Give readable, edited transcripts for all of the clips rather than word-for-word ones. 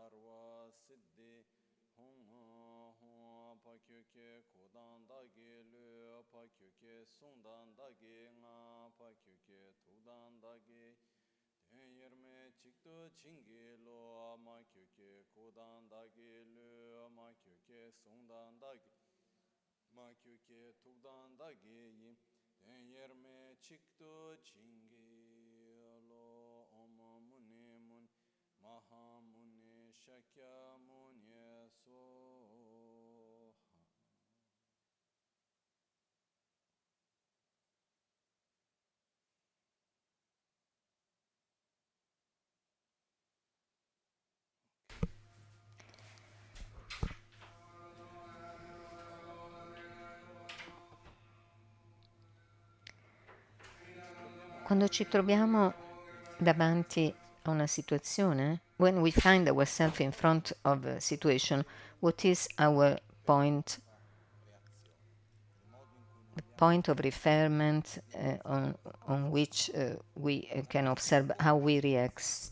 Karwa Siddhi Hong Hong Pakyuke Kodan Dagi Lu Pakyuke Sundan Dagi Nga Pakyuke Tudan Dagi Yerme Chikto Chingi Lo Makyuke Kodan Dagi Lu Makyuke Sundan Dagi Makyuke Tudan Dagi Yerme Chikto Chingi Lo Om Muni Muni Mahamuni Shakyamuni Soha. Quando ci troviamo davanti a una situazione, when we find ourselves in front of a situation, what is our point, the point of referment on which we can observe how we react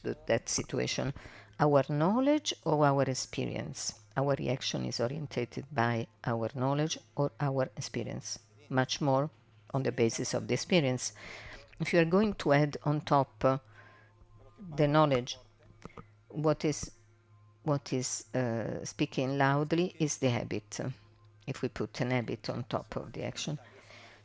to that situation, our knowledge or our experience? Our reaction is orientated by our knowledge or our experience, much more on the basis of the experience. If you are going to add on top the knowledge, what is speaking loudly is the habit. If we put an habit on top of the action,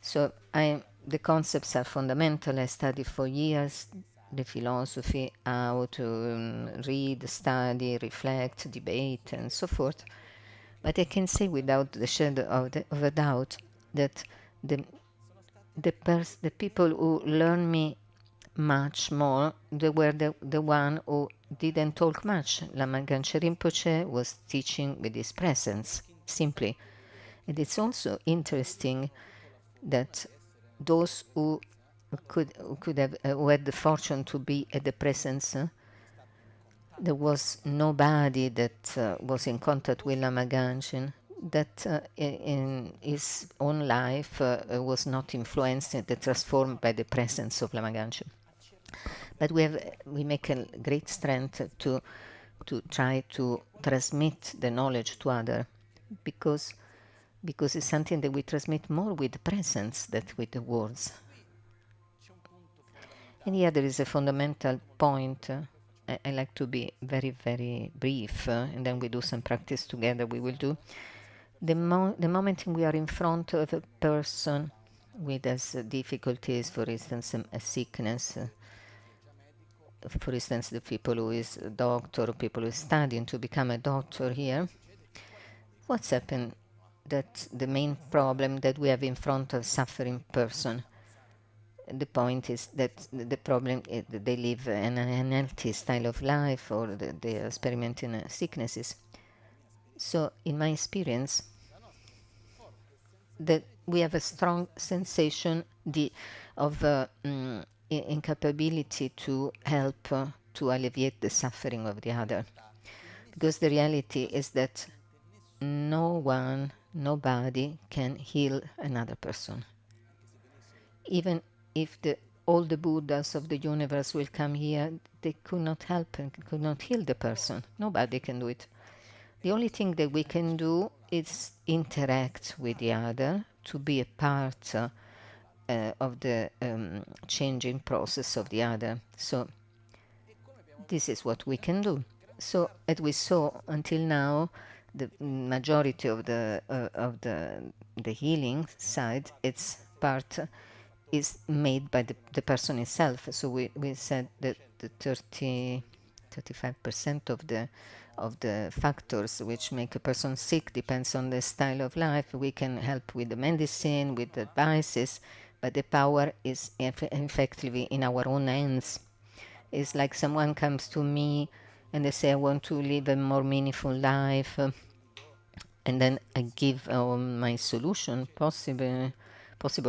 so the concepts are fundamental. I studied for years the philosophy, how to read, study, reflect, debate, and so forth. But I can say without the shadow of a doubt that the people who learn me much more, they were the one who didn't talk much. Lama Ganchen Rinpoche was teaching with his presence, simply. And it's also interesting that those who who had the fortune to be at the presence, there was nobody that was in contact with Lama Ganchen that in his own life was not influenced and transformed by the presence of Lama Ganchen. But we make a great strength to try to transmit the knowledge to others, because it's something that we transmit more with presence than with the words. And here there is a fundamental point. I like to be very, very brief, and then we do some practice together. We will do the moment we are in front of a person with as difficulties, for instance, a sickness. For instance, the people who is a doctor, people who is studying to become a doctor here. What's happened? That the main problem that we have in front of suffering person. The point is that the problem is that they live an unhealthy style of life, or they are experimenting sicknesses. So, in my experience, that we have a strong sensation of incapability to help to alleviate the suffering of the other, because the reality is that nobody can heal another person. Even if all the Buddhas of the universe will come here, they could not help and could not heal the person. Nobody can do it. The only thing that we can do is interact with the other, to be a part of the changing process of the other. So this is what we can do. So as we saw until now, the majority of the healing side, its part is made by the person itself. So we said that the 35% of the factors which make a person sick depends on the style of life. We can help with the medicine, with the advices, but the power is effectively in our own hands. It's like someone comes to me and they say, I want to live a more meaningful life, and then I give my solution, possible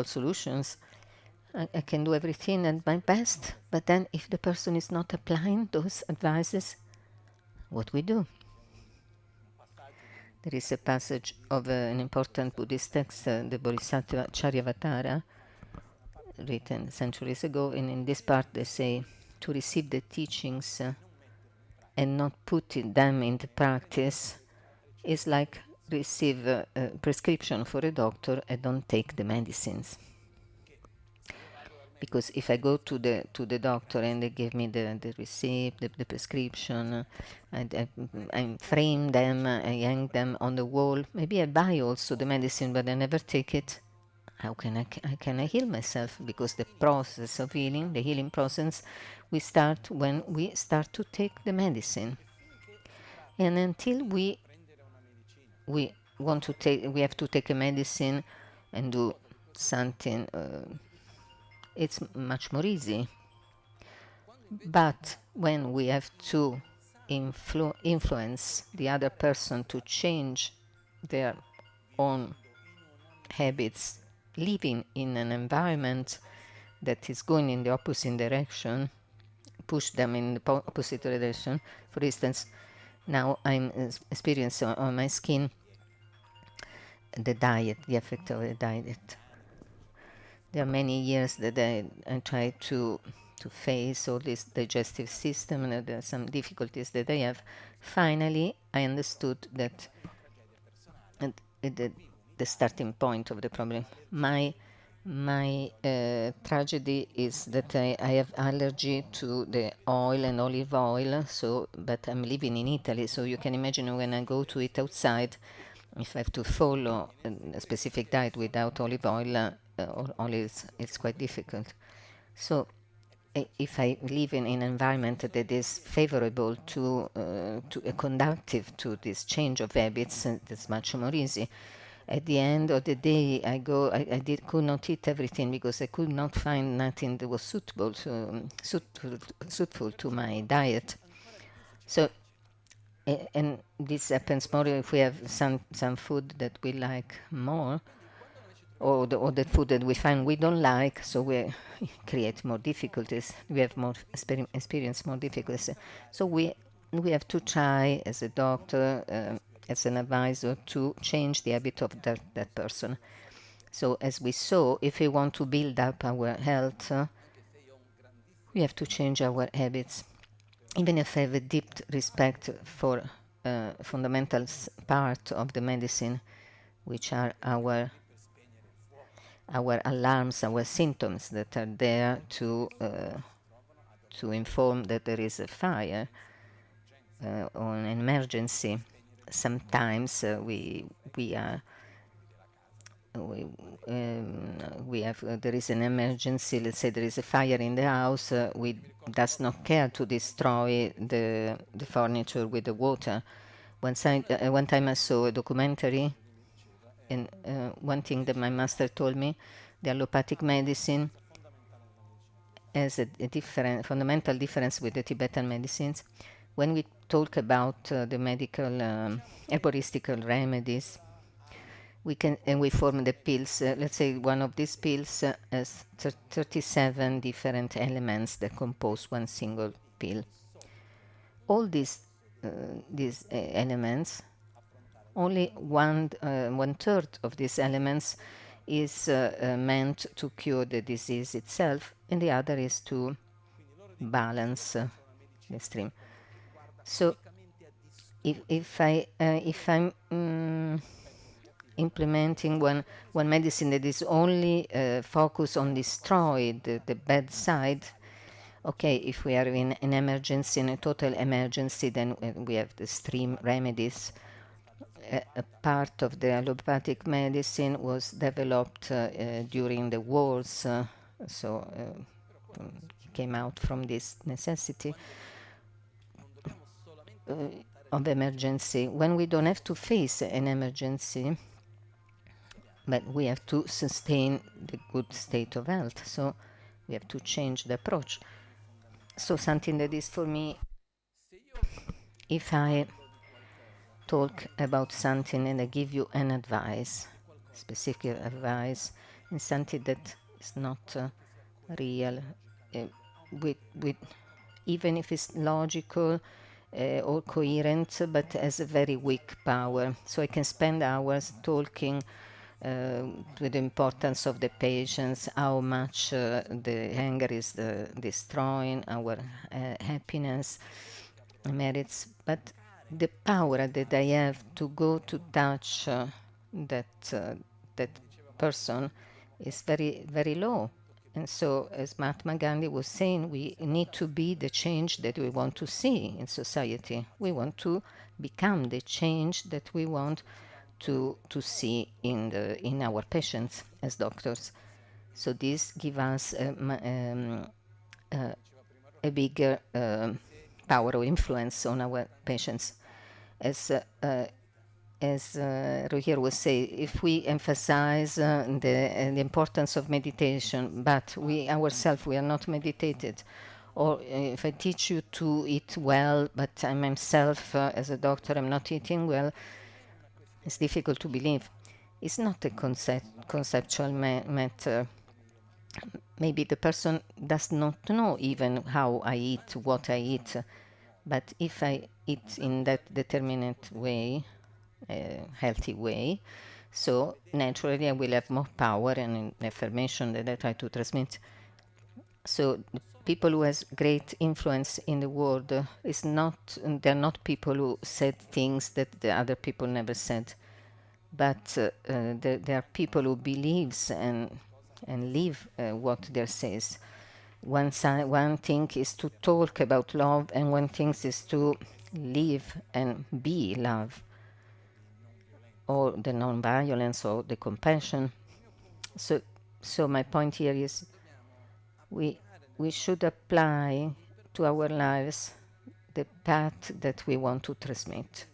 solutions. I can do everything at my best, but then if the person is not applying those advices, what we do? There is a passage of an important Buddhist text, the Bodhisattva Charyavatara, written centuries ago, and in this part they say to receive the teachings and not putting them into practice is like receive a prescription for a doctor and don't take the medicines. Because if I go to the doctor and they give me the receipt, the prescription, I frame them, I hang them on the wall. Maybe I buy also the medicine, but I never take it. How can I heal myself? Because the process of healing, the healing process, we start when we start to take the medicine, and until we want to take, we have to take a medicine and do something. It's much more easy. But when we have to influence the other person to change their own habits, living in an environment that is going in the opposite direction, push them in the opposite direction. For instance, now I'm experiencing on my skin the diet, the effect of the diet. There are many years that I try to face all this digestive system, and there are some difficulties that I have. Finally, I understood that the starting point of the problem. My tragedy is that I have allergy to the oil and olive oil. So, but I'm living in Italy, so you can imagine when I go to eat outside, if I have to follow a specific diet without olive oil or olives, it's quite difficult. So if I live in an environment that is favorable to conductive to this change of habits, it's much more easy. At the end of the day, could not eat everything because I could not find nothing that was suitable to my diet. So, and this happens more if we have some food that we like more, or the food that we find we don't like, so we create more difficulties. We have more experience more difficulties. So we have to try as a doctor, as an advisor, to change the habit of that person. So as we saw, if we want to build up our health, we have to change our habits. Even if I have a deep respect for fundamental part of the medicine, which are our alarms, our symptoms that are there to inform that there is a fire or an emergency. Sometimes we have there is an emergency. Let's say there is a fire in the house. We does not care to destroy the furniture with the water. One time I saw a documentary, and one thing that my master told me, the allopathic medicine has a different fundamental difference with the Tibetan medicines. When we talk about the medical herboristical remedies, we form the pills. Let's say one of these pills has 37 different elements that compose one single pill. All these elements, only one third of these elements is meant to cure the disease itself, and the other is to balance the stream. So if I'm implementing one medicine that is only focused on destroy the bad side, okay, if we are in an emergency, in a total emergency, then we have the stream remedies. A part of the allopathic medicine was developed during the wars, came out from this necessity of emergency. When we don't have to face an emergency, but we have to sustain the good state of health, so we have to change the approach. So something that is for me, if I talk about something and I give you an advice, specific advice, and something that is not real, with even if it's logical or coherent, but has a very weak power. So I can spend hours talking with the importance of the patients, how much the anger is destroying our happiness, merits, but the power that I have to go to touch that person is very, very low. And so, as Mahatma Gandhi was saying, we need to be the change that we want to see in society. We want to become the change that we want to see in our patients as doctors. So this gives us a bigger power or influence on our patients. As Rohir was saying, if we emphasize the importance of meditation, but we ourselves, we are not meditated, or if I teach you to eat well, but I myself, as a doctor, I'm not eating well, it's difficult to believe. It's not a conceptual matter. Maybe the person does not know even how I eat, what I eat, but if I eat in that determinate way, healthy way, so naturally I will have more power and affirmation that I try to transmit. So the people who has great influence in the world is not, they're not people who said things that the other people never said, but there are people who believes and live what they says. One thing is to talk about love, and one thing is to live and be love, or the non-violence, or the compassion. So my point here is we should apply to our lives the path that we want to transmit.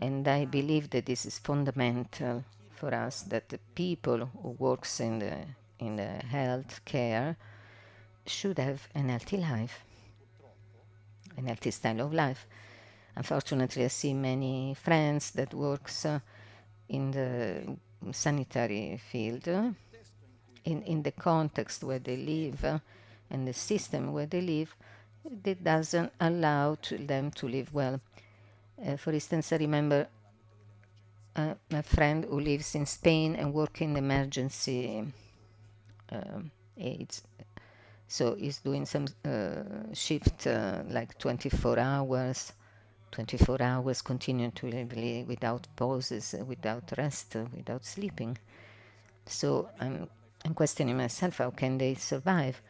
And I believe that this is fundamental for us, that the people who works in the health care should have an healthy life, an healthy style of life. Unfortunately, I see many friends that works in the sanitary field, in the context where they live and the system where they live, that doesn't allow them to live well. For instance, I remember a friend who lives in Spain and works in emergency aids. So he's doing some shift like 24 hours continually, without pauses, without rest, without sleeping. So I'm questioning myself, how can they survive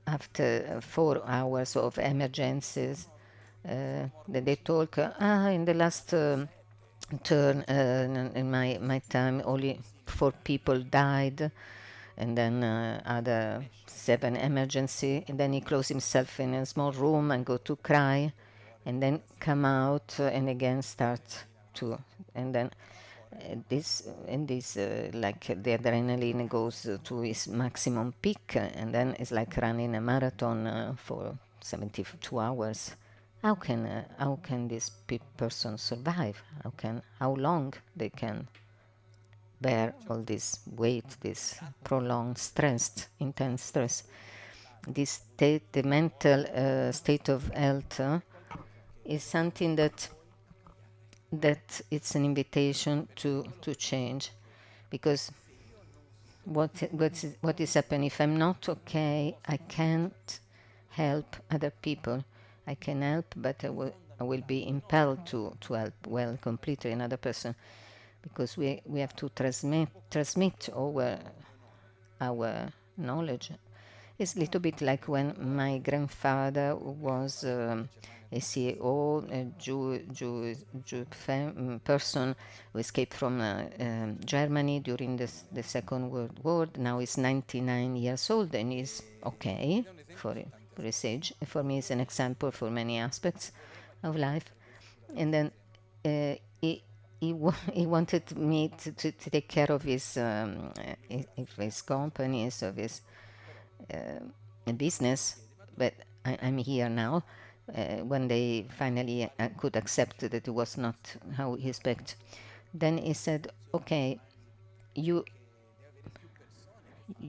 after 4 hours of emergencies? That they talk, in the last turn in my time, only 4 people died, and then other 7 emergency, and then he closed himself in a small room and go to cry, and then come out and again start to, and then this like the adrenaline goes to its maximum peak, and then it's like running a marathon for 72 hours. How can this person survive? How long they can bear all this weight, this prolonged stress, intense stress? This state, the mental state of health, is something that it's an invitation to change, because what is happening, if I'm not okay, I can't help other people. I can help, but I will be impelled to help well completely another person, because we have to transmit our knowledge. It's a little bit like when my grandfather was a CEO, a Jew person who escaped from Germany during the Second World War. Now he's 99 years old and he's okay for his age. For me, it's an example for many aspects of life. And then he wanted me to take care of his companies, of his business, but I'm here now. When they finally could accept that it was not how he expected, then he said, okay, you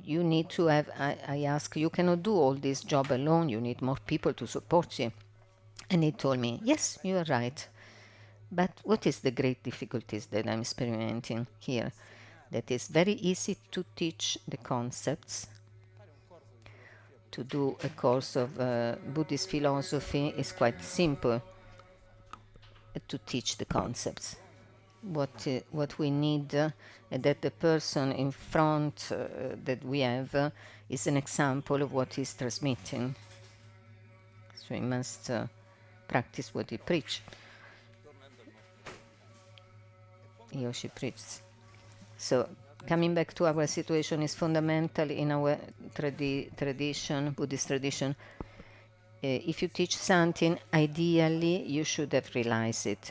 need to have, I asked, you cannot do all this job alone, you need more people to support you. And he told me, yes, you are right, but what is the great difficulties that I'm experiencing here? That it's very easy to teach the concepts, to do a course of Buddhist philosophy is quite simple to teach the concepts. What we need that the person in front that we have is an example of what he's transmitting. So he must practice what he preaches. He or she preaches. So coming back to our situation is fundamental in our tradition, Buddhist tradition. If you teach something, ideally you should have realized it.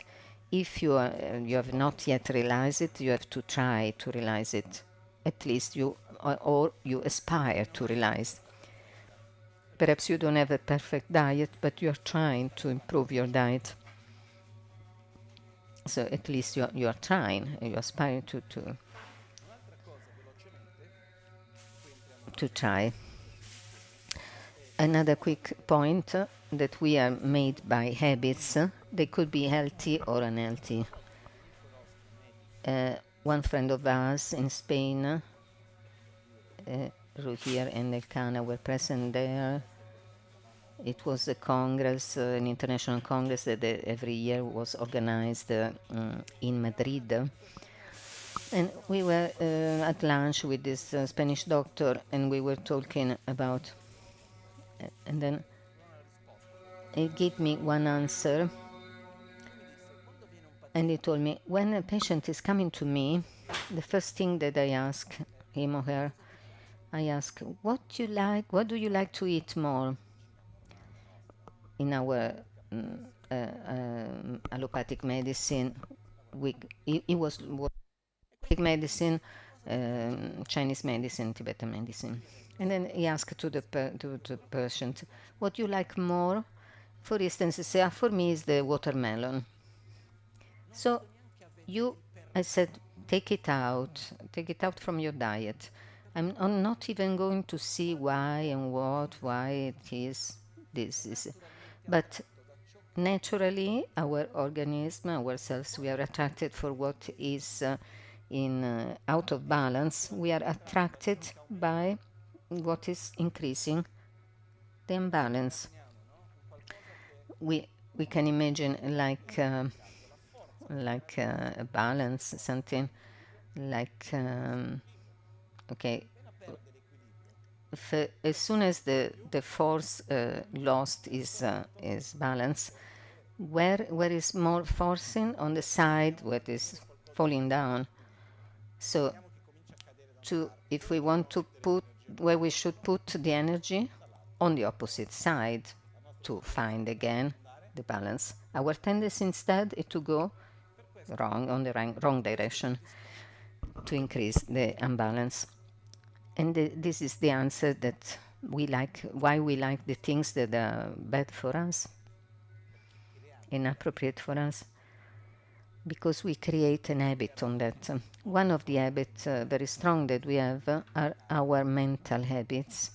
If you have not yet realized it, you have to try to realize it. At least you aspire to realize. Perhaps you don't have a perfect diet, but you are trying to improve your diet. So at least you are trying, you aspire to try. Another quick point that we are made by habits. They could be healthy or unhealthy. One friend of ours in Spain, Ruhier and Elkana were present there. It was a congress, an international congress that every year was organized in Madrid. And we were at lunch with this Spanish doctor, and we were talking about, and then he gave me one answer, and he told me, when a patient is coming to me, the first thing that I ask him or her, I ask, what do you like to eat more? In our allopathic medicine, it was medicine, Chinese medicine, Tibetan medicine. And then he asked to the patient, what do you like more? For instance, he said, for me is the watermelon. So I said, take it out from your diet. I'm not even going to see why it is this. But naturally, our organism, ourselves, we are attracted for what is out of balance. We are attracted by what is increasing the imbalance. We can imagine like a balance, something like okay. As soon as the force lost is balance, where is more forcing? On the side where it is falling down. So if we want to put where we should put the energy, on the opposite side, to find again the balance. Our tendency instead is to go wrong direction, to increase the imbalance. And this is the answer that we like, why we like the things that are bad for us, inappropriate for us, because we create an habit on that. One of the habits very strong that we have are our mental habits.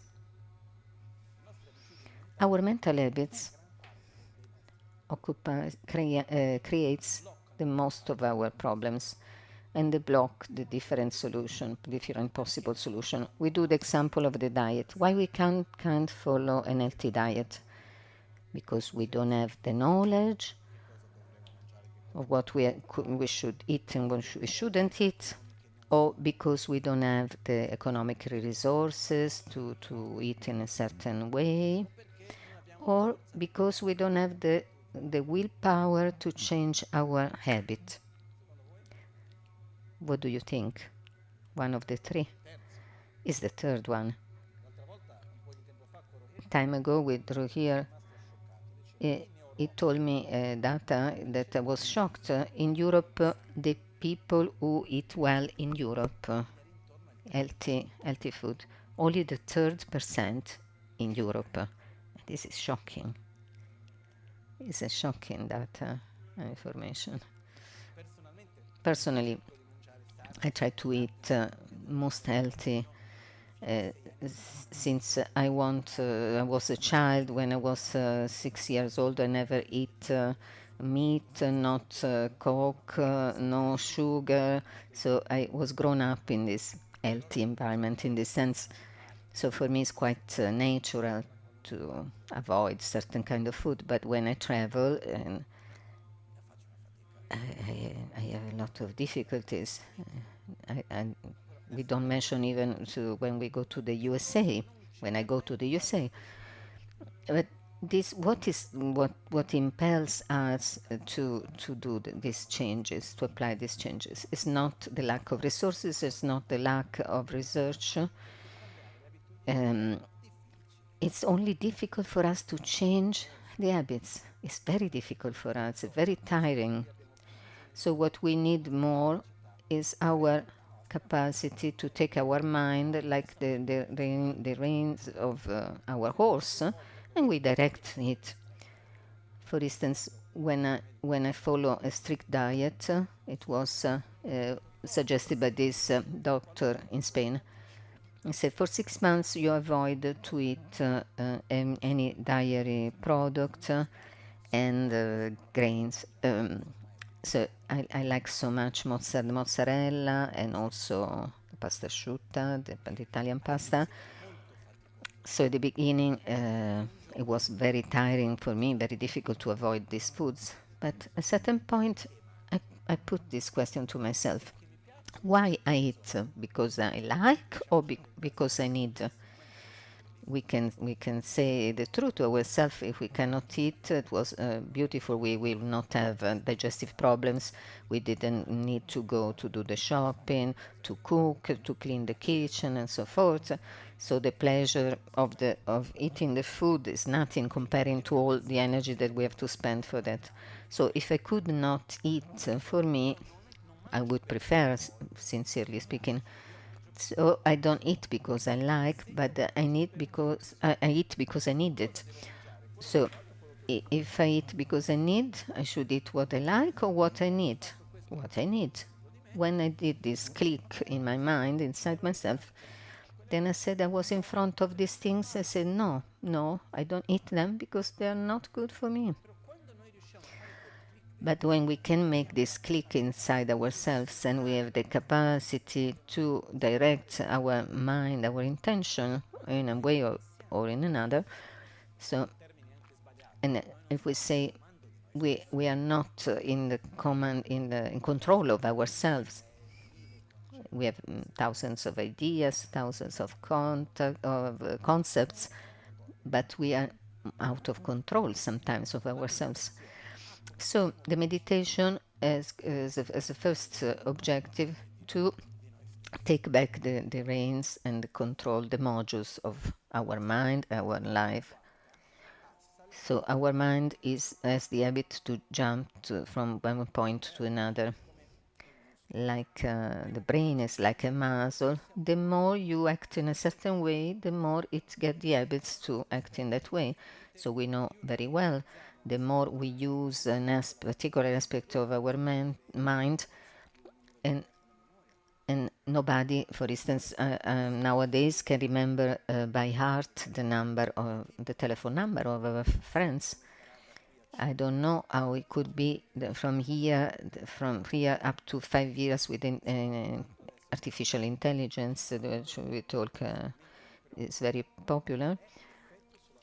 Our mental habits creates the most of our problems, and they block the different possible solution. We do the example of the diet. Why we can't follow an healthy diet? Because we don't have the knowledge of what we should eat and what we shouldn't eat, or because we don't have the economic resources to eat in a certain way, or because we don't have the willpower to change our habit. What do you think? One of the three is the third one. Time ago we drew here. He told me data that I was shocked. In Europe, the people who eat well in Europe, healthy food, only the 3% in Europe. This is shocking. It's a shocking data information. Personally, I try to eat most healthy since I was a child. When I was 6 years old, I never eat meat, not Coke, no sugar. So I was grown up in this healthy environment in this sense. So for me, it's quite natural to avoid certain kind of food. But when I travel, and I have a lot of difficulties. We don't mention even to when we go to the USA. When I go to the USA, but this what impels us to do these changes, to apply these changes. It's not the lack of resources. It's not the lack of research. It's only difficult for us to change the habits. It's very difficult for us. It's very tiring. So what we need more is our capacity to take our mind like the reins of our horse, and we direct it. For instance, when I follow a strict diet, it was suggested by this doctor in Spain. He said for 6 months you avoid to eat any dairy product and grains. So I like so much mozzarella and also the pasta asciutta, the Italian pasta. So at the beginning, it was very tiring for me, very difficult to avoid these foods. But at a certain point, I put this question to myself: why I eat? Because I like, or because I need? We can say the truth to ourselves. If we cannot eat, it was beautiful. We will not have digestive problems. We didn't need to go to do the shopping, to cook, to clean the kitchen, and so forth. So the pleasure of eating the food is nothing comparing to all the energy that we have to spend for that. So if I could not eat, for me, I would prefer, sincerely speaking. So I don't eat because I like, but I eat because I need it. So if I eat because I need, I should eat what I like or what I need. What I need. When I did this click in my mind, inside myself, then I said I was in front of these things. I said, no, I don't eat them because they are not good for me. But when we can make this click inside ourselves and we have the capacity to direct our mind, our intention in a way or in another, so, and if we say we are not in the command, in control of ourselves, we have thousands of ideas, thousands of concepts, but we are out of control sometimes of ourselves. So the meditation as a first objective to take back the reins and control the modules of our mind, our life. So our mind has the habit to jump from one point to another. Like the brain is like a muscle. The more you act in a certain way, the more it gets the habits to act in that way. So we know very well, the more we use a particular aspect of our mind, and nobody, for instance, nowadays can remember by heart the telephone number of our friends. I don't know how it could be from here up to 5 years with artificial intelligence, which we talk is very popular.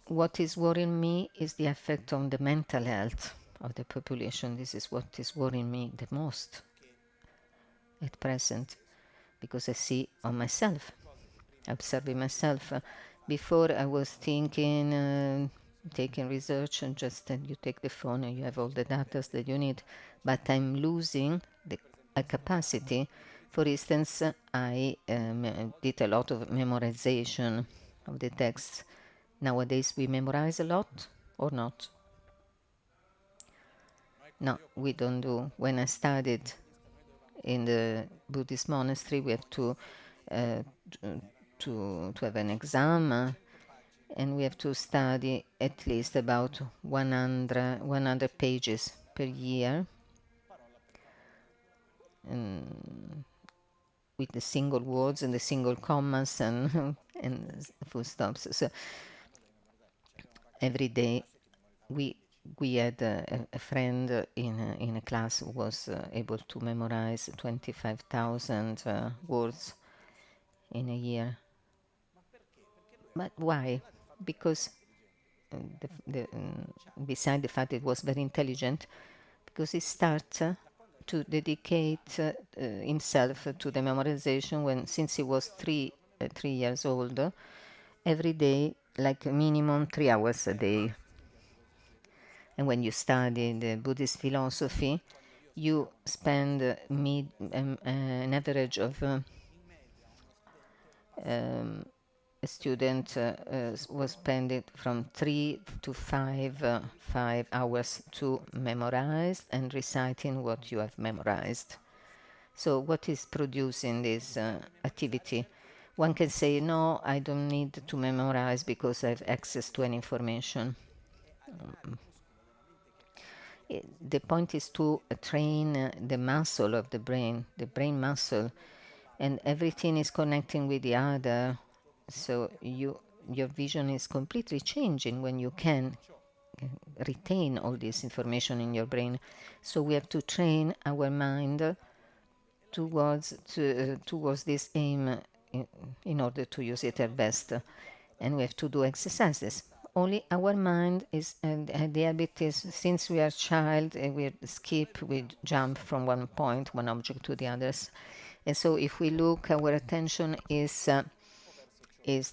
What is worrying me is the effect on the mental health of the population. This is what is worrying me the most at present, because I see on myself, observing myself. Before I was thinking, taking research, and just you take the phone and you have all the data that you need, but I'm losing a capacity. For instance, I did a lot of memorization of the texts. Nowadays we memorize a lot or not? No, we don't do. When I studied in the Buddhist monastery, we have to have an exam, and we have to study at least about 100 pages per year, with the single words and the single commas and and full stops. So every day we had a friend in a class who was able to memorize 25,000 words in a year. But why? Because beside the fact it was very intelligent, because he starts to dedicate himself to the memorization since he was 3 years old, every day, like minimum 3 hours a day. And when you study the Buddhist philosophy, you spend an average of a student was spending from 3 to 5 hours to memorize and reciting what you have memorized. So what is producing this activity? One can say, no, I don't need to memorize because I have access to any information. The point is to train the muscle of the brain muscle, and everything is connecting with the other. So your vision is completely changing when you can retain all this information in your brain. So we have to train our mind towards this aim in order to use it at best, and we have to do exercises. Only our mind is, and the habit is, since we are child, we skip, we jump from one point, one object to the others. And so if we look, our attention is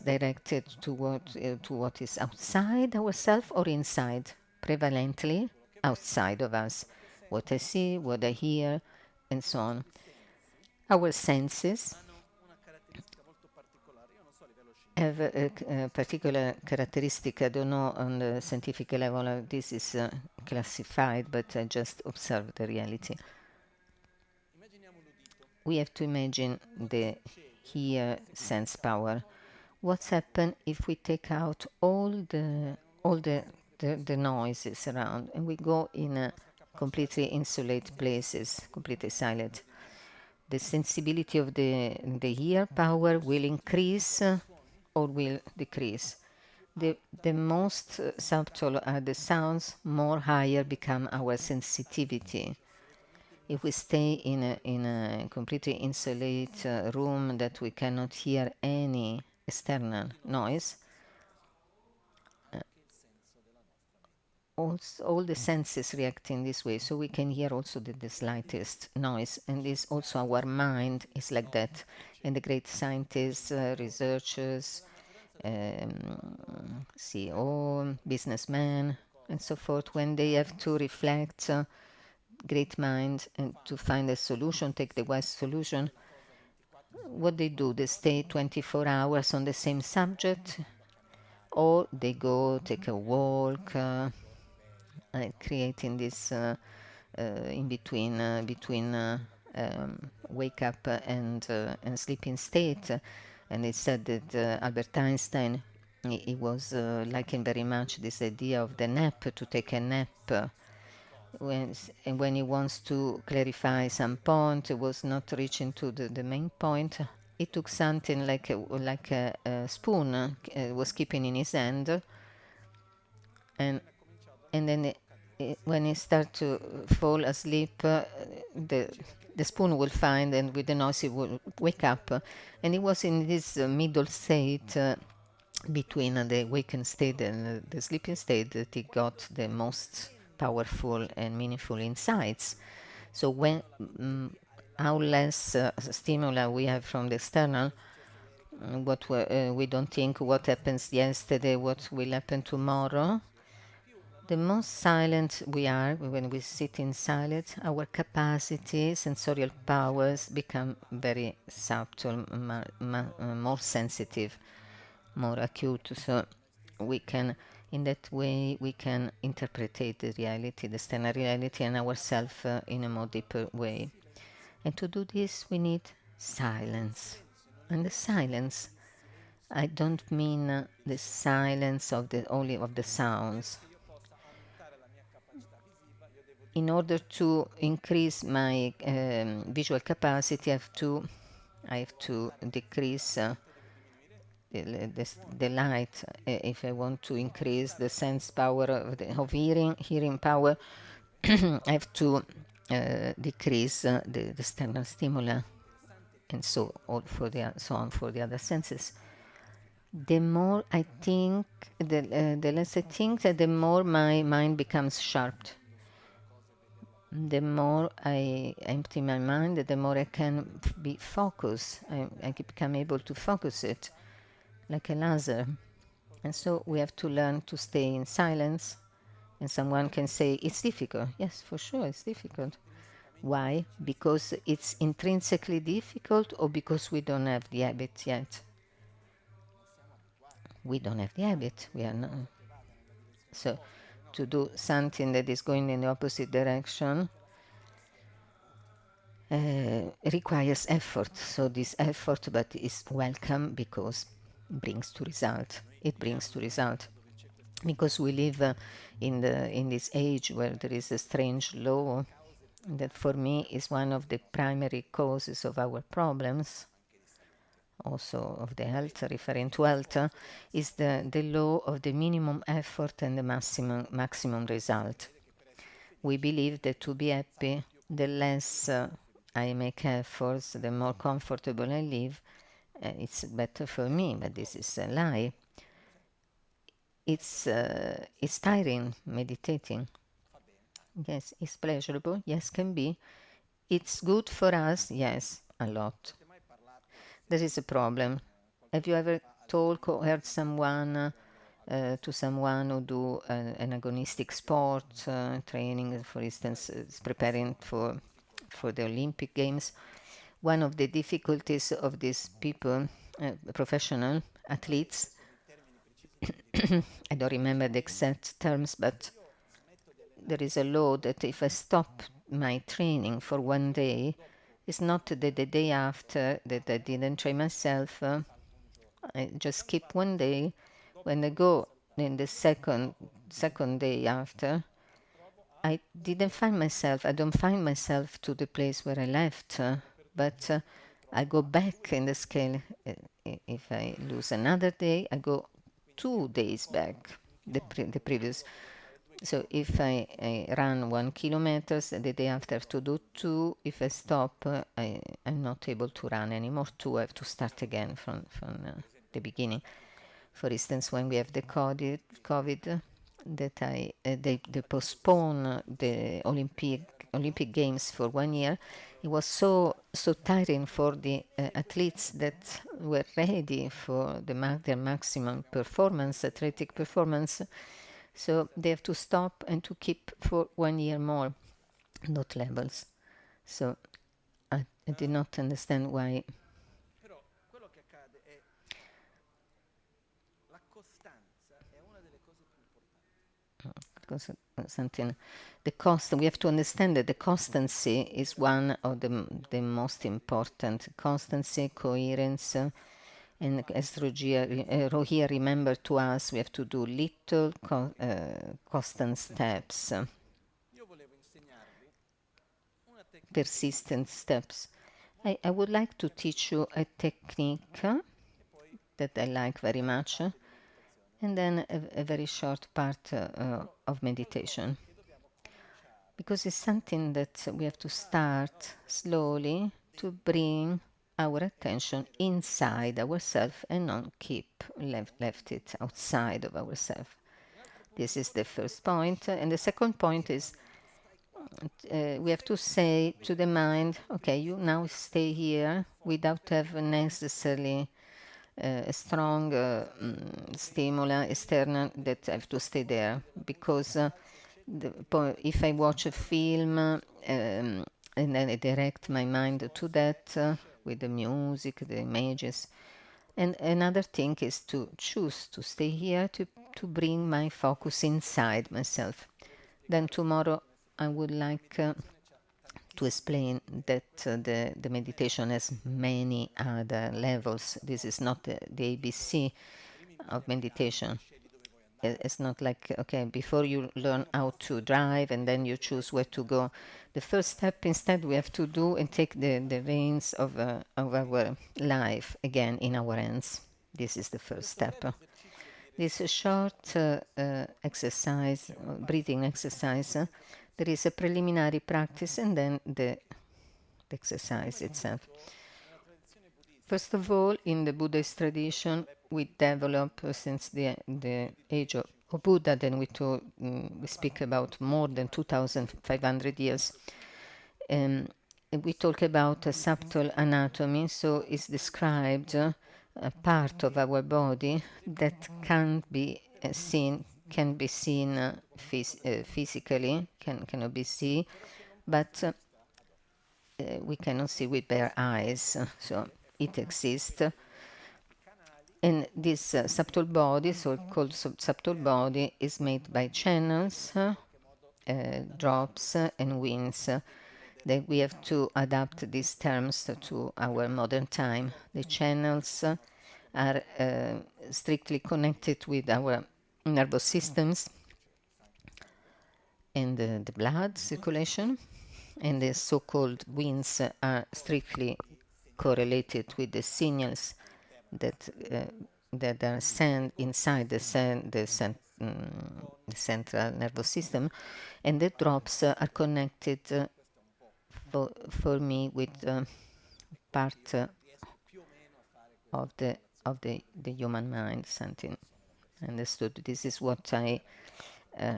directed to what is outside ourselves or inside, prevalently outside of us, what I see, what I hear, and so on. Our senses have a particular characteristic. I don't know on the scientific level how this is classified, but I just observe the reality. We have to imagine the hear sense power. What's happened if we take out all the noises around and we go in a completely insulated places, completely silent? The sensibility of the ear power will increase or will decrease. The most subtle are the sounds, more higher become our sensitivity. If we stay in a completely insulated room that we cannot hear any external noise, all the senses react in this way, so we can hear also the slightest noise, and this also our mind is like that. And the great scientists, researchers, CEO, businessmen, and so forth, when they have to reflect, great mind, and to find a solution, take the wise solution, what they do, they stay 24 hours on the same subject, or they go take a walk, creating this in between wake up and sleeping state. And it said that Albert Einstein, he was liking very much this idea of the nap, to take a nap. When he wants to clarify some point, he was not reaching to the main point. He took something like a spoon, was keeping in his hand, and then when he start to fall asleep, the spoon will find, and with the noise he will wake up. And he was in this middle state between the wakened state and the sleeping state that he got the most powerful and meaningful insights. So when how less stimuli we have from the external, what we don't think what happens yesterday, what will happen tomorrow. The most silent we are, when we sit in silence, our capacity, sensorial powers become very subtle, more sensitive, more acute. So we can, in that way, we can interpret the reality, the external reality, and ourselves in a more deeper way. And to do this, we need silence. And the silence, I don't mean the silence of only of the sounds. In order to increase my visual capacity, I have to decrease the light. If I want to increase the sense power of hearing power, I have to decrease the external stimuli, and so on for the other senses. the more I think, the less I think, that the more my mind becomes sharp. The more I empty my mind, the more I can be focused. I become able to focus it like a laser. And so we have to learn to stay in silence. And someone can say, it's difficult. Yes, for sure, it's difficult. Why? Because it's intrinsically difficult, or because we don't have the habit yet? We don't have the habit. We are not. So to do something that is going in the opposite direction requires effort. So this effort, but is welcome because brings to result. It brings to result. Because we live in this age where there is a strange law that for me is one of the primary causes of our problems, also of the health, referring to health, is the law of the minimum effort and the maximum result. We believe that to be happy, the less I make efforts, the more comfortable I live, it's better for me, but this is a lie. It's tiring meditating. Yes, it's pleasurable. Yes, can be. It's good for us. Yes, a lot. There is a problem. Have you ever talked or heard someone to someone who do an agonistic sport training, for instance, is preparing for the Olympic Games? One of the difficulties of these people, professional athletes, I don't remember the exact terms, but there is a law that if I stop my training for one day, it's not that the day after that I didn't train myself. I just skip one day. When I go in the second day after, I don't find myself to the place where I left, but I go back in the scale. If I lose another day, I go 2 days back, the previous. So if I run 1 kilometer, the day after I have to do 2. If I stop, I'm not able to run anymore 2. I have to start again from the beginning. For instance, when we have the COVID, that they postpone the Olympic Games for 1 year. It was so tiring for the athletes that were ready for their maximum performance, athletic performance. So they have to stop and to keep for 1 year more, not levels. So I did not understand why. Però quello che accade è la costanza è una delle cose più importanti. Something, we have to understand that the constancy is one of the most important. Constancy, coherence, and as Rohir remembered to us, we have to do little constant steps, Io volevo insegnarvi una tecnica. persistent steps. I would like to teach you a technique that I like very much, and then a very short part of meditation. Because it's something that we have to start slowly to bring our attention inside ourselves and not keep left it outside of ourselves. This is the first point. And the second point is we have to say to the mind, okay, you now stay here without having necessarily a strong stimuli external that I have to stay there. Because if I watch a film and then I direct my mind to that with the music, the images. And another thing is to choose to stay here to bring my focus inside myself. Then tomorrow I would like to explain that the meditation has many other levels. This is not the ABC of meditation. It's not like, okay, before you learn how to drive and then you choose where to go. The first step, instead, we have to do and take the reins of our life again in our hands. This is the first step. This short exercise, breathing exercise, there is a preliminary practice and then the exercise itself. First of all, in the Buddhist tradition, we develop since the age of Buddha. Then we speak about more than 2,500 years. We talk about a subtle anatomy, so it's described a part of our body that can be seen physically, cannot be seen, but we cannot see with bare eyes, so it exists. And this subtle body, so-called subtle body, is made by channels, drops, and winds. That we have to adapt these terms to our modern time. The channels are strictly connected with our nervous systems and the blood circulation, and the so-called winds are strictly correlated with the signals that are sent inside the central nervous system, and the drops are connected for me with part of the human mind, something understood. This is what I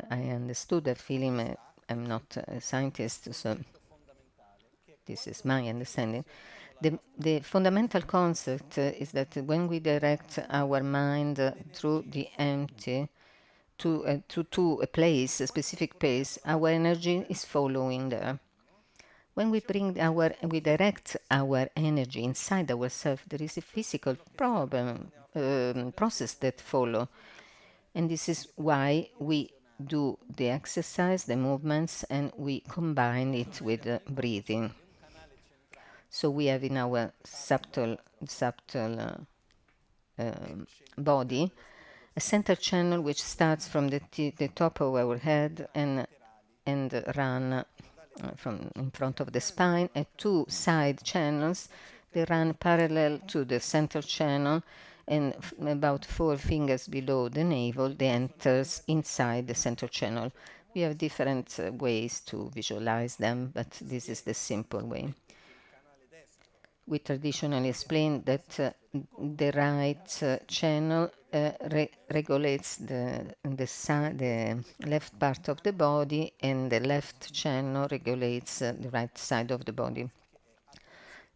understood. I feel I'm not a scientist, so this is my understanding. The fundamental concept is that when we direct our mind through the empty to a place, a specific place, our energy is following there. When we direct our energy inside ourselves, there is a physical process that follow, and this is why we do the exercise, the movements, and we combine it with breathing. So we have in our subtle body a center channel which starts from the top of our head and run from in front of the spine, and two side channels. They run parallel to the central channel, and about 4 fingers below the navel, they enters inside the central channel. We have different ways to visualize them, but this is the simple way. We traditionally explain that the right channel regulates the left part of the body, and the left channel regulates the right side of the body.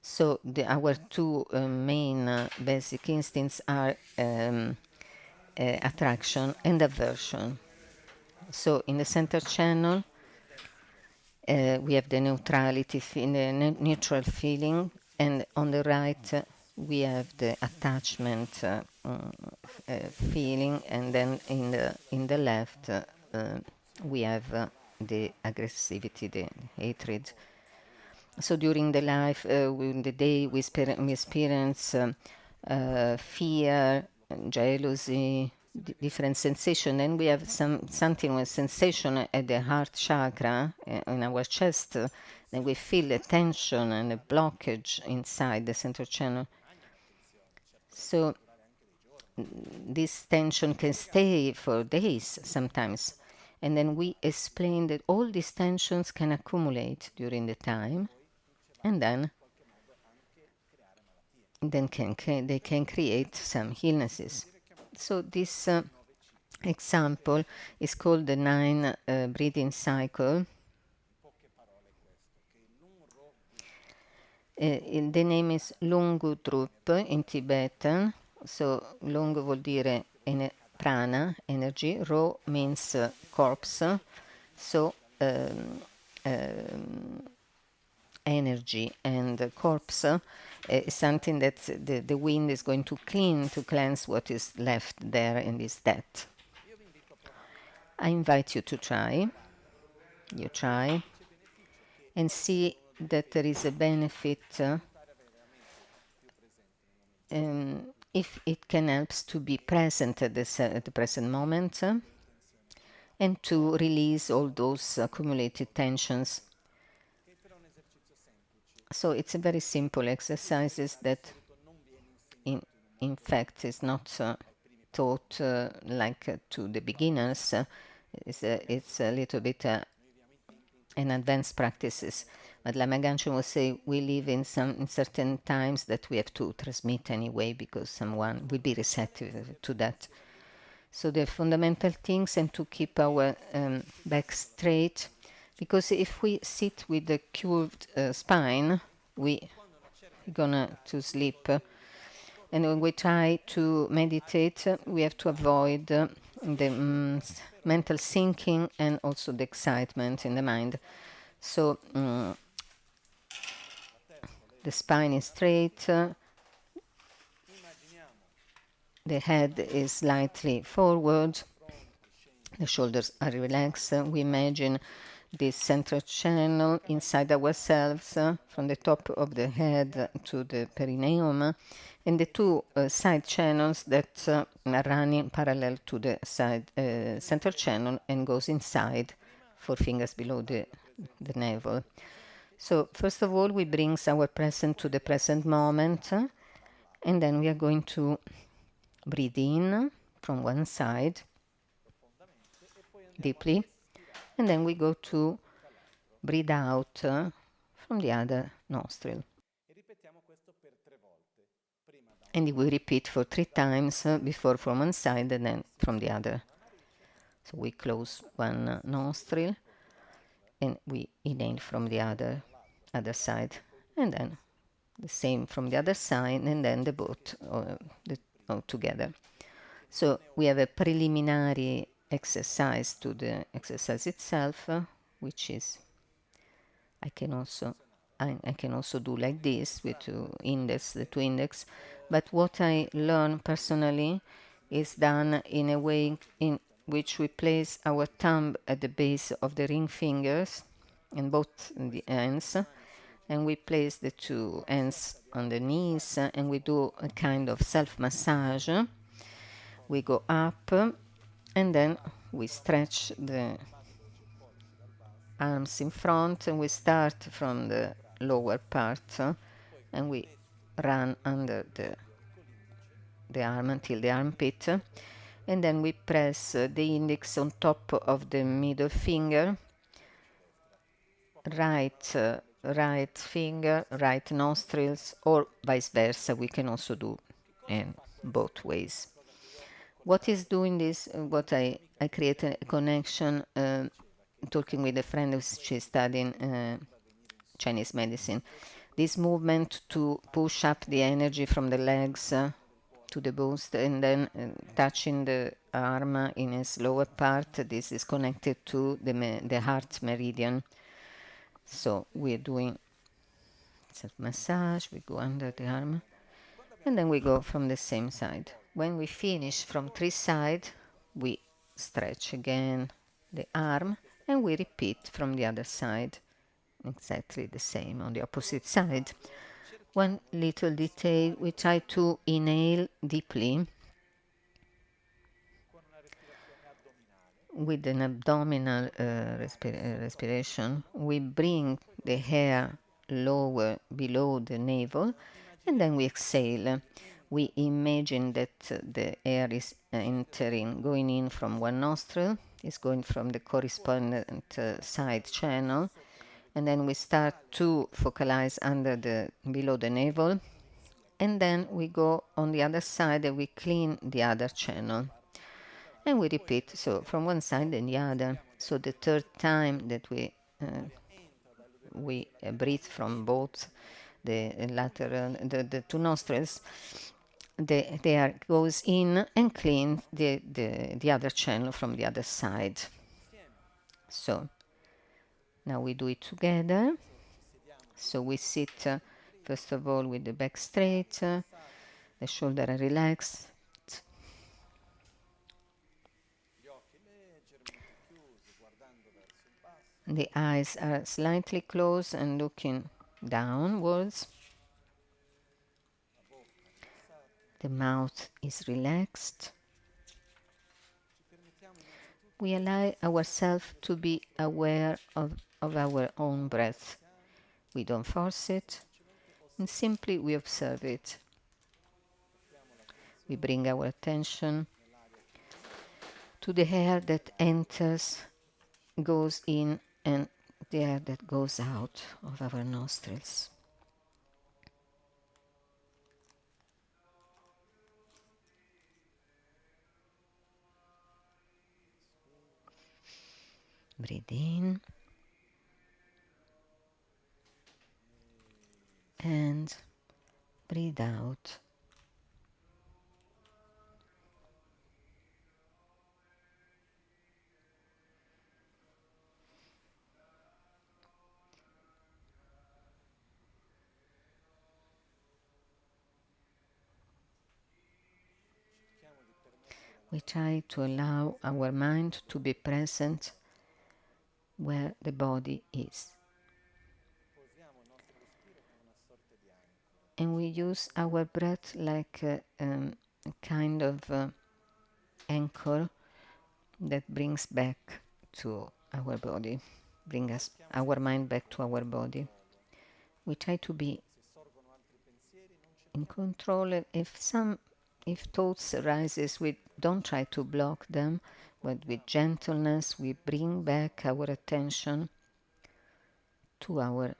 So our two main basic instincts are attraction and aversion. So in the center channel, we have the neutrality, the neutral feeling, and on the right we have the attachment feeling, and then in the left we have the aggressivity, the hatred. So during the day we experience fear, jealousy, different sensation, and we have something with sensation at the heart chakra in our chest. Then we feel a tension and a blockage inside the central channel. So this tension can stay for days sometimes, and then we explain that all these tensions can accumulate during the time, and then they can create some illnesses. So this example is called the 9 breathing cycle. The name is Lungudrup in Tibetan. So Lung vuol dire prana, energy. Ro means corpse. So energy and corpse is something that the wind is going to cleanse what is left there and is dead. I invite you to try. You try and see that there is a benefit if it can help to be present at the present moment and to release all those accumulated tensions. So it's a very simple exercises that in fact is not taught like to the beginners. It's a little bit an advanced practices. But Lama Ganchen will say we live in certain times that we have to transmit anyway because someone will be receptive to that. So the fundamental things, and to keep our back straight, because if we sit with the curved spine, we're gonna to sleep. And when we try to meditate, we have to avoid the mental sinking and also the excitement in the mind. So the spine is straight, the head is slightly forward, the shoulders are relaxed. We imagine this central channel inside ourselves, from the top of the head to the perineum, and the two side channels that are running parallel to the side central channel and goes inside, 4 fingers below the navel. So first of all, we bring our present to the present moment, and then we are going to breathe in from one side deeply, and then we go to breathe out from the other nostril. And we repeat for 3 times, before from one side and then from the other. So we close one nostril and we inhale from the other side, and then the same from the other side, and then the both together. So we have a preliminary exercise to the exercise itself, which is I can also do like this with the two index, but what I learned personally is done in a way in which we place our thumb at the base of the ring fingers in both the hands, and we place the two hands on the knees, and we do a kind of self-massage. We go up, and then we stretch the arms in front, and we start from the lower part, and we run under the arm until the armpit, and then we press the index on top of the middle finger, right finger, right nostrils, or vice versa. We can also do in both ways. What is doing this? What I create a connection, talking with a friend who she's studying Chinese medicine. This movement to push up the energy from the legs to the boost, and then touching the arm in its lower part. This is connected to the heart meridian. So we're doing self-massage. We go under the arm, and then we go from the same side. When we finish from 3 sides, we stretch again the arm, and we repeat from the other side exactly the same on the opposite side. One little detail, we try to inhale deeply with an abdominal respiration. We bring the hair lower below the navel, and then we exhale. We imagine that the air is entering, going in from one nostril, is going from the correspondent side channel, and then we start to focalize below the navel, and then we go on the other side and we clean the other channel, and we repeat, so from one side and the other. So the third time that we breathe from both the lateral, the two nostrils, the air goes in and cleans the other channel from the other side. So now we do it together. So we sit first of all with the back straight, the shoulder are relaxed, the eyes are slightly closed and looking downwards. The mouth is relaxed. We allow ourselves to be aware of our own breath. We don't force it, and simply we observe it. We bring our attention to the air that enters, goes in, and the air that goes out of our nostrils. Breathe in and breathe out. We try to allow our mind to be present where the body is. Posiamo il nostro respiro come una sorta di ancora. And we use our breath like a kind of anchor that brings back to our body, bring us our mind back to our body. We try to be Se sorgono altri pensieri, non in cerchiamo control. If thoughts arises, we don't try to block them, but with gentleness we bring back our attention to our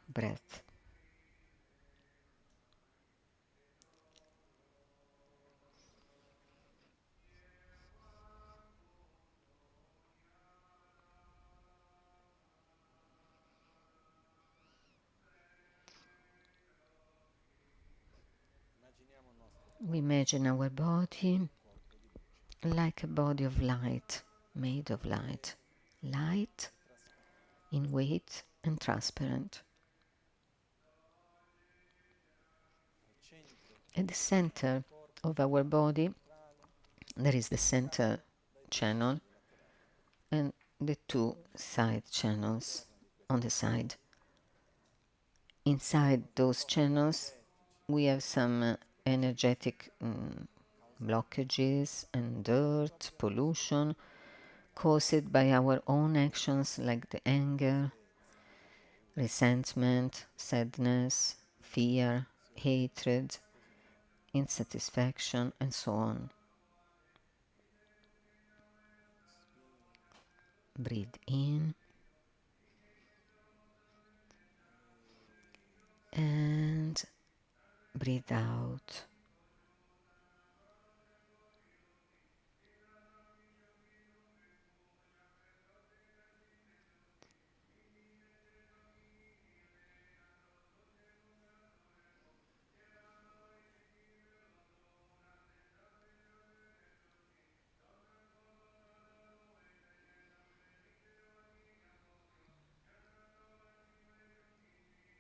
breath. immaginiamo il nostro We imagine our body corpo di luce, like a body of light, made of light, light trasparente. in weight and transparent. Al centro At the center del corpo of our body, centrale, there is the center dai channel polsi laterali. and the two side channels on the side. Inside those channels, we have some energetic blockages and dirt, pollution caused by our own actions like the anger, resentment, sadness, fear, hatred, insatisfaction, and so on. Breathe in and breathe out.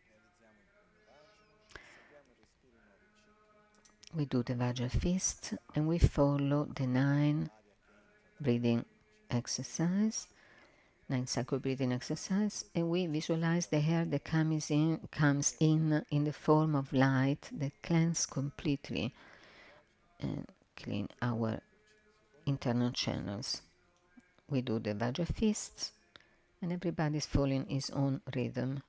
Realizziamo il primo Vajra, seguiamo il respiro in 9 cicli. We do the Vajra fist and we follow the 9 L'aria che entra breathing exercise, 9 cycle breathing exercise, and we visualize the air that comes in the form of light that cleanses completely and clean our internal channels. We do the Vajra fist and everybody's following his own rhythm.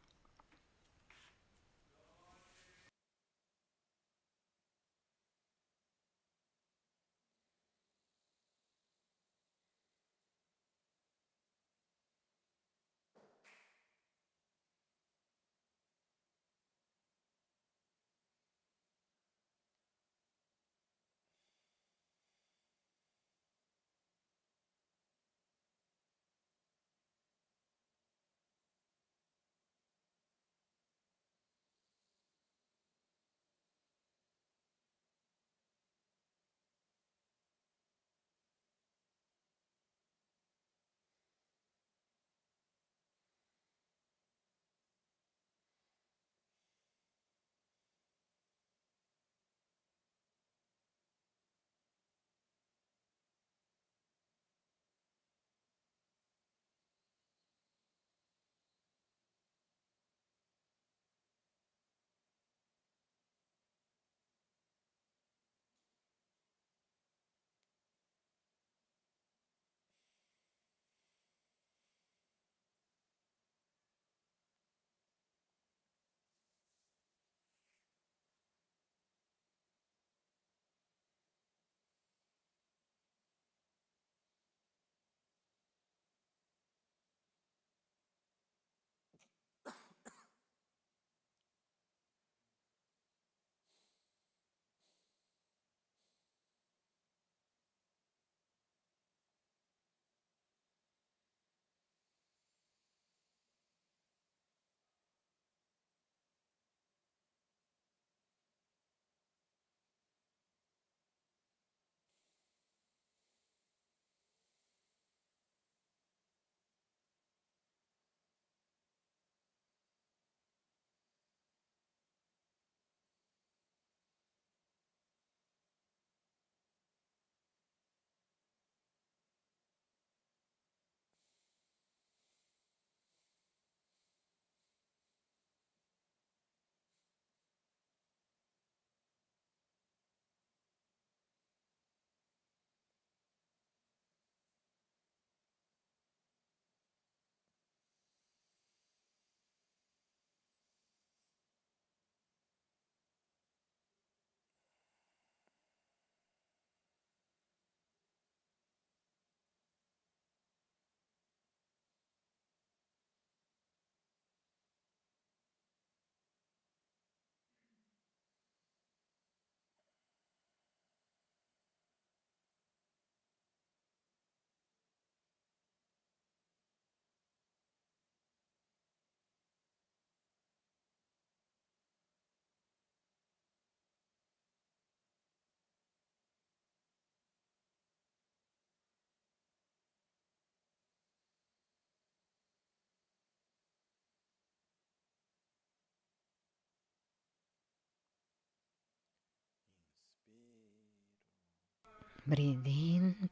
Breathe in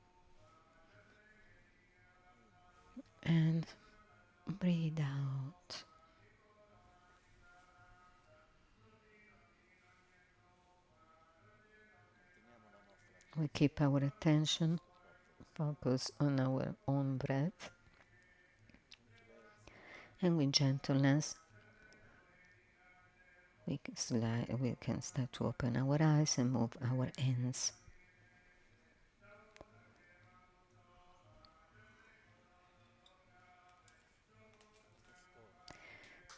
and breathe out. We keep our attention focused on our own breath, and with gentleness we can start to open our eyes and move our hands.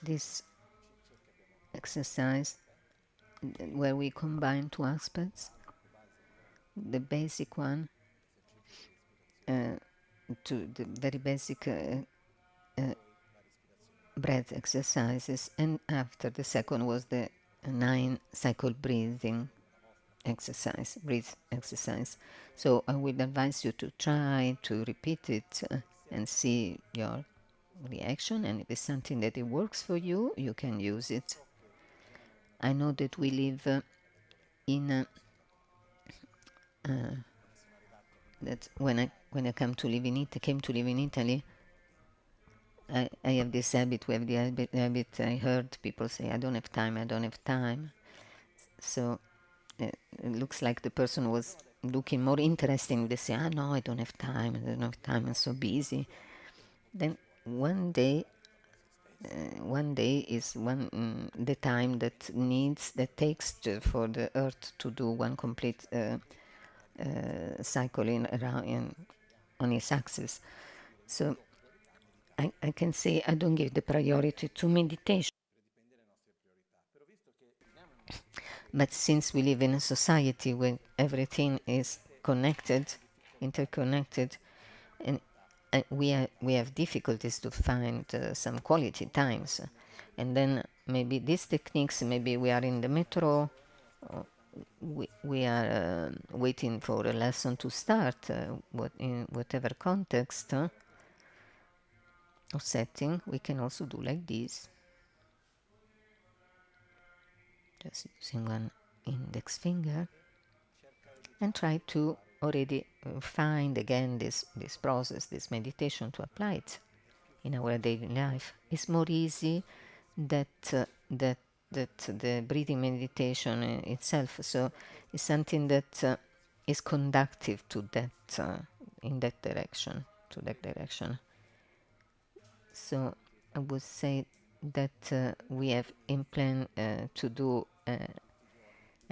This exercise where we combine two aspects, the basic one, to the very basic breath exercises, and after the second was the 9-cycle breathing exercise, So I would advise you to try to repeat it and see your reaction, and if it's something that it works for you, you can use it. I know that we live in that when I came to live in Italy, I have this habit. We have the habit. I heard people say, "I don't have time." So it looks like the person was looking more interesting. They say, no, I don't have time. I'm so busy." Then one day is the time that takes for the Earth to do one complete cycle around on its axis. So I can say I don't give the priority to meditation. But since we live in a society where everything is connected, interconnected, and we have difficulties to find some quality times, and then maybe these techniques, maybe we are in the metro, we are waiting for a lesson to start, in whatever context or setting, we can also do like this, just using one index finger, and try to already find again this process, this meditation, to apply it in our daily life. It's more easy that the breathing meditation itself. So it's something that is conductive to that in that direction, So I would say that we have in plan to do a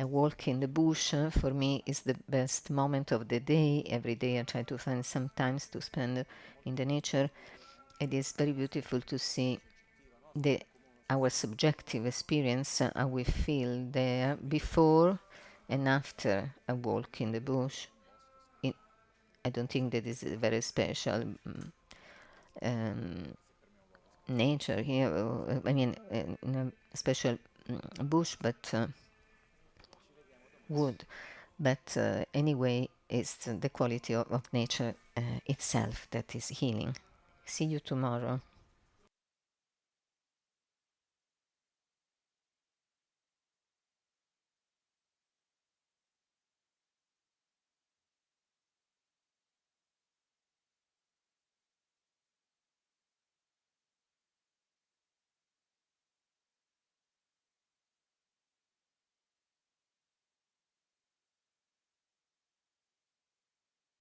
walk in the bush. For me is the best moment of the day. Every day I try to find some times to spend in the nature. It is very beautiful to see our subjective experience, how we feel there before and after a walk in the bush. I don't think that is a very special nature here. I mean, a special bush, but wood. But anyway, it's the quality of nature itself that is healing. See you tomorrow.